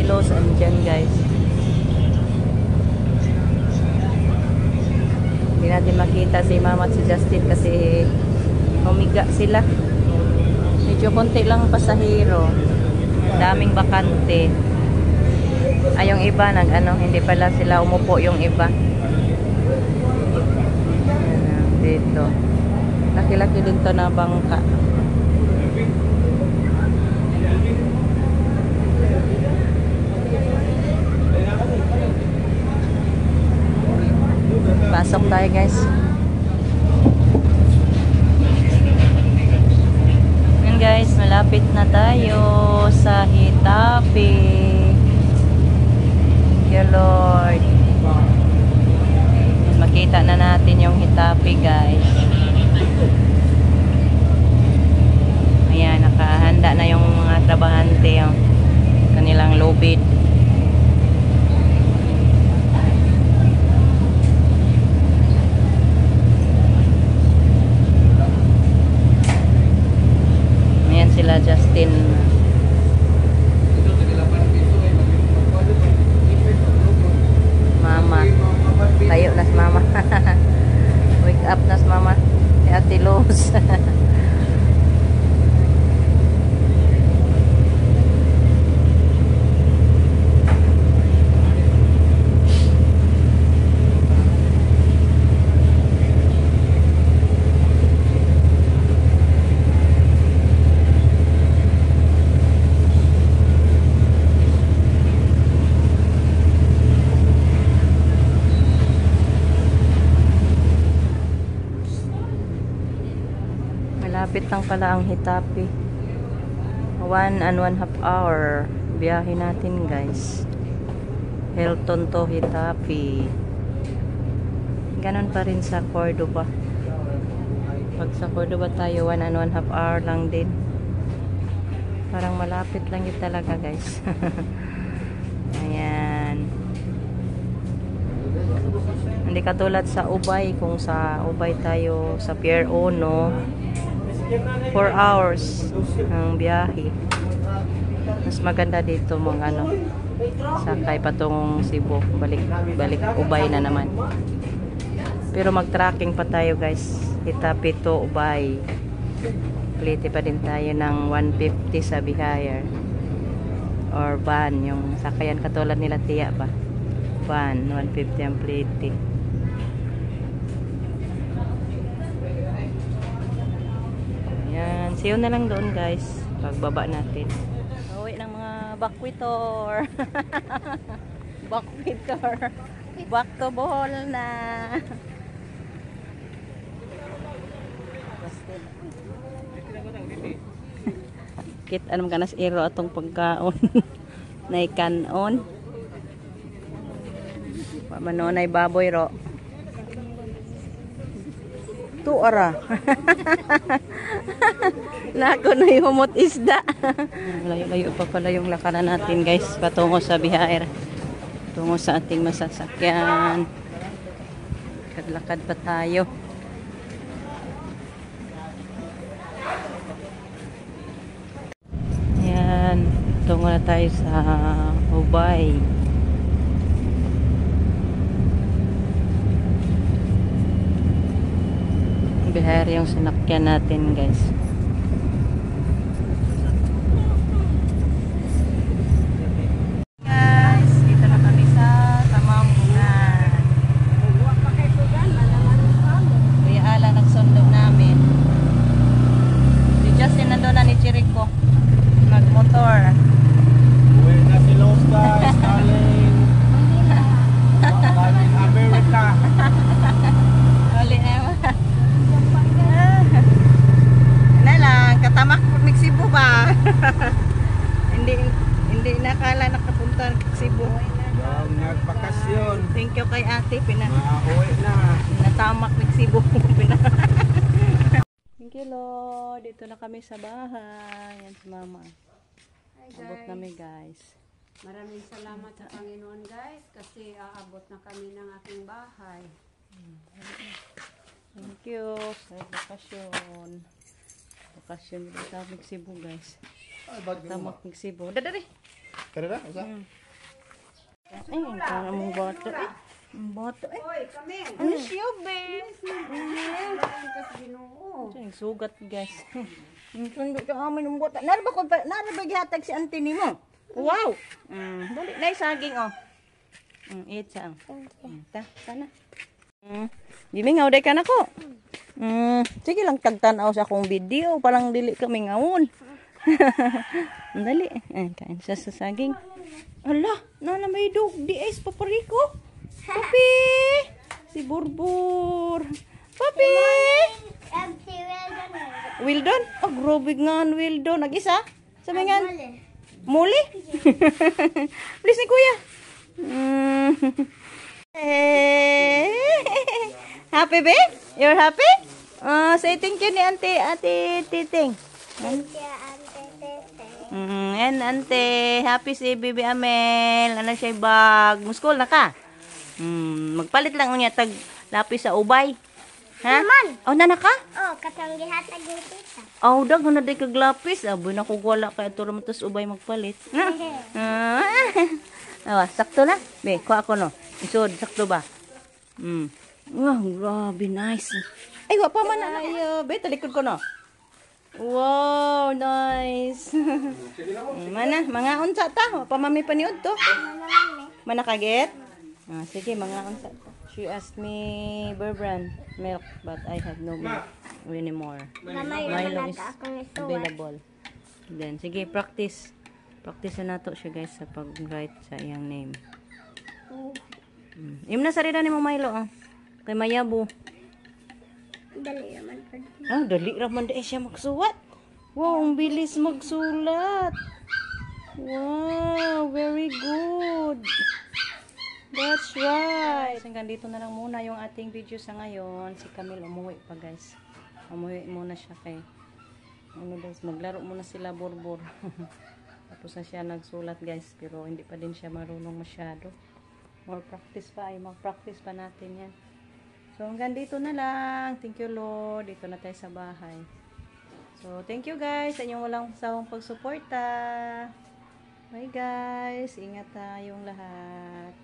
Ate Los andyan guys. Hindi natin makita si Mama at si Justin kasi humiga sila. Medyo konti lang pasahero. Daming bakante. Ay, yung iba hindi pala sila umupo yung iba. Ayan, dito. Laki-laki din to na bangka. Pasok tayo guys. Yan guys, malapit na tayo sa Hitapi. Thank you Lord. Makita na natin yung Hitapi guys. Ayan, nakahanda na yung mga trabahante yung kanilang lobid. Sila Justin. Mama. Tayo na si Mama. Wake up na si Mama. Si Ate Luz. Malapit lang pala ang Hitapi. 1.5 hour biyahe natin guys. Hilton to Hitapi. Ganon pa rin sa Cordoba. Pag sa Cordoba tayo 1.5 hour lang din. Parang malapit lang yun talaga guys. Ayan. Hindi katulad sa Ubay. Kung sa Ubay tayo sa Pier 1 4 hours ang biyahe. Mas maganda dito mga sakay patungong Cebu, balik Ubay na naman. Pero mag-tracking pa tayo guys. Hitapi to Ubay. Plite pa din tayo ng 150 sa Bihayar or van, yung sakayan katulad nila Tiya ba. Van 150 ang plite. See you na lang doon guys pagbaba natin. Uwi ng mga bakwitor. Bakwitor. Back to Bohol na. Kit anong kanas iro atong pagkaon. Naikanon. Manonay baboy ro. Tuara. Nako na humot isda. Layo-layo pa pala yung lakaran natin guys patungo sa Bihayar. Tungo sa ating masasakyan. Lakad pa tayo. Ayan. Tungo na tayo sa Ubay. Bihayar yung sinakyan natin guys. Guys, dito na kami sa Tamambunan. Kuya Ala nagsundo namin. Si Justin nandun na ni Chirico. Nagmotor. Uwi na si Los guys. Galing America. Uli naman. Katamak ng Cebu ba? hindi nakala nakapunta ng Cebu. Yung nagpakasyon. Thank you kay ate. Uwi na. Natamak ng Cebu. Thank you Lord. Dito na kami sa bahay. Yan si Mama. Hi guys. Abot kami guys. Maraming salamat sa Panginoon guys kasi aabot na kami ng aking bahay. Thank you sa bakasyon. Bakasyon dito sa Cebu guys. Tamak ng Cebu. Dadari. Kada na, isa? Ay, parang mong bato eh. Ang bato eh. Oy, kami. Ano siya, babe? Kasi Ginoo. Ang sugat, guys. Sundo sa amin ng bata. Naraba gihatag si auntie ni mo. Wow! Dali na saging, oh. Eat siya. Ta, sana. Dili nga, uday ka na ko. Sige lang, tagtanaw sa akong video. Parang dili kami ngawon. Dali. Kain siya sa saging. Ala, nana may dog. Di-ace, papariko. Papi! Si Burbur. Papi! Si Weldon. Wildon? Oh, grabe nga ang Wildon. Nag-isa? Sabi nga. Muli? Please ni kuya. Happy ba? You're happy? Say thank you ni Ate Titing. And Ante, happy si Bibi Amel. Ano siya bag? Muskol na ka? Magpalit lang niya tag lapis sa ubay. Ha? Oh, nana ka? Oh, katang gihatag ni tita. Oh, dag na day kag lapis. Aboy na kog wala kay ito ramatos ubay magpalit. Sakto na. Be, kuha ako no. Isod, sakto ba? Wow, grabe, nice. Ay, wa pa man na. Ay, be, talikod ko no. Wow, nice. Mana, mga unsa ta? Wa pa mami paniud to. Mana kaget? Sige, mga unsa ta. She asked me Burbrand milk, but I have no milk anymore. Milo is available. Then, sige, practice. Practice na nato siya guys sa pag-write sa iyang name. Im na sarili ni mo Milo. Kay Mayabu. Dali naman pa. Dali raman di siya magsulat. Wow, ang bilis magsulat. Wow, very good. That's right. Hanggang dito na lang muna yung ating video sa ngayon. Si Camille umuwi pa guys. Umuwi muna siya kay guys, maglaro muna sila Burbur. Tapos na siya nagsulat guys, pero hindi pa din siya marunong masyado. More practice pa, ay mag-practice pa natin yan. So hanggang dito na lang. Thank you Lord. Dito na tayo sa bahay. So thank you guys sa inyong walang sawang pagsuporta. Bye guys. Ingat tayong lahat.